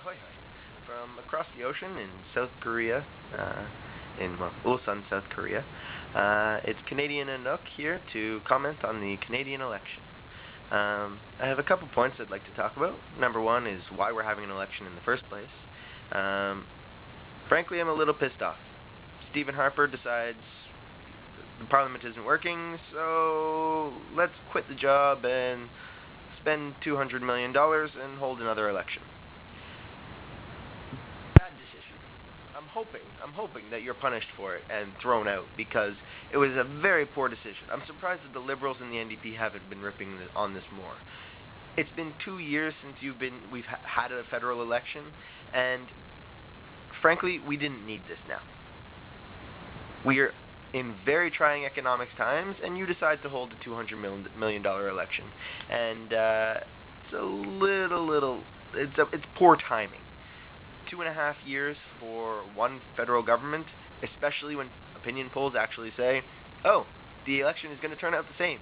Hoi hoi. From across the ocean in South Korea, Ulsan, South Korea. It's Canadian Anook here to comment on the Canadian election. I have a couple points I'd like to talk about. Number one is why we're having an election in the first place. Frankly, I'm a little pissed off. Stephen Harper decides the Parliament isn't working, so let's quit the job and spend $200 million and hold another election. Bad decision. I'm hoping that you're punished for it and thrown out, because it was a very poor decision. I'm surprised that the Liberals and the NDP haven't been ripping on this more. It's been 2 years since we've had a federal election, and frankly, we didn't need this now. We're in very trying economic times, and you decide to hold a $200 million election. And it's poor timing. 2.5 years for one federal government, especially when opinion polls actually say, oh, the election is going to turn out the same.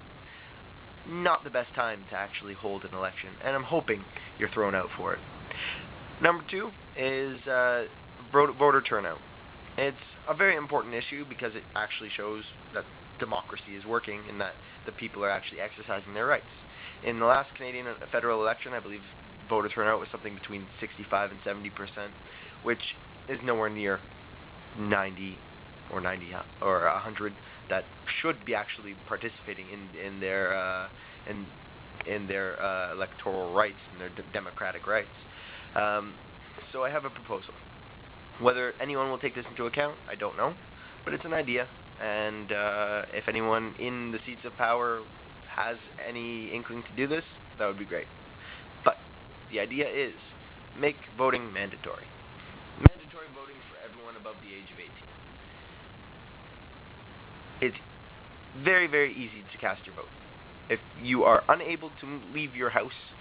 Not the best time to actually hold an election, and I'm hoping you're thrown out for it. Number two is voter turnout. It's a very important issue because it actually shows that democracy is working and that the people are actually exercising their rights. In the last Canadian federal election, I believe voter turnout was something between 65 and 70%, which is nowhere near 90 or 100 that should be actually participating in their electoral rights and their democratic rights. So I have a proposal. Whether anyone will take this into account, I don't know, but it's an idea, and if anyone in the seats of power has any inkling to do this, that would be great. But the idea is, make voting mandatory. Mandatory voting for everyone above the age of 18. It's very, very easy to cast your vote. If you are unable to leave your house,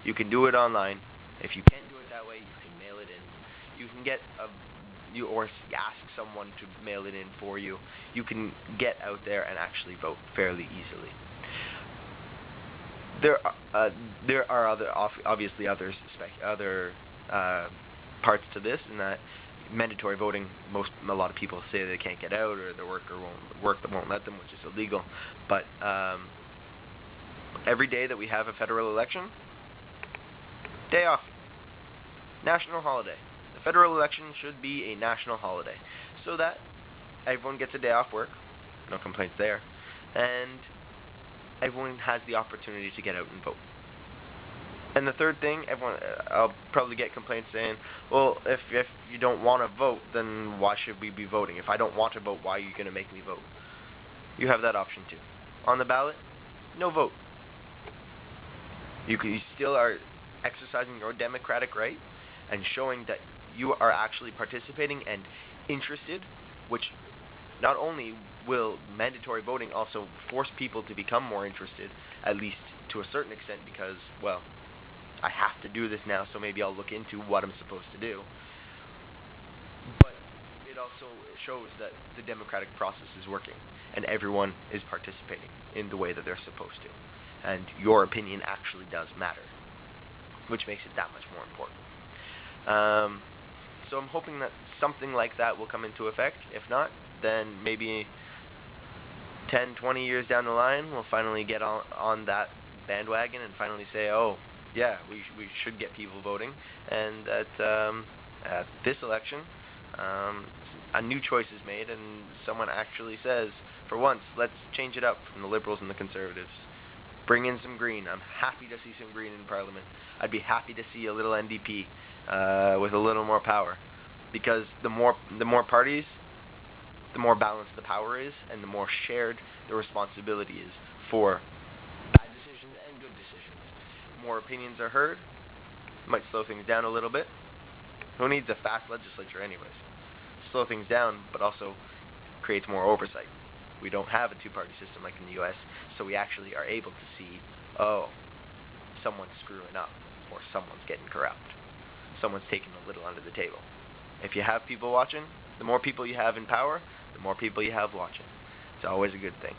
you can do it online. If you can't do it that way, you can mail it in. You can or ask someone to mail it in for you. You can get out there and actually vote fairly easily. There are obviously other parts to this, in that mandatory voting, a lot of people say they can't get out, or their work won't let them, which is illegal. But every day that we have a federal election, day off, national holiday. The federal election should be a national holiday, so that everyone gets a day off work, no complaints there, and everyone has the opportunity to get out and vote. And the third thing, I'll probably get complaints saying, well, if you don't want to vote, then why should we be voting? If I don't want to vote, why are you going to make me vote? You have that option too. On the ballot, no vote. You still are exercising your democratic right and showing that you are actually participating and interested, which not only will mandatory voting also force people to become more interested, at least to a certain extent, because, well, I have to do this now, so maybe I'll look into what I'm supposed to do. But it also shows that the democratic process is working, and everyone is participating in the way that they're supposed to. And your opinion actually does matter, which makes it that much more important. So I'm hoping that something like that will come into effect. If not, then maybe 10, 20 years down the line, we'll finally get on that bandwagon and finally say, oh, yeah, we should get people voting. And at this election, a new choice is made, and someone actually says, for once, let's change it up from the Liberals and the Conservatives. Bring in some green. I'm happy to see some green in Parliament. I'd be happy to see a little NDP with a little more power, because the more parties, the more balanced the power is, and the more shared the responsibility is for bad decisions and good decisions. More opinions are heard. Might slow things down a little bit. Who needs a fast legislature anyways? Slow things down, but also creates more oversight. We don't have a two-party system like in the U.S., so we actually are able to see, oh, someone's screwing up, or someone's getting corrupt. Someone's taking a little under the table. If you have people watching, the more people you have in power, the more people you have watching. It's always a good thing.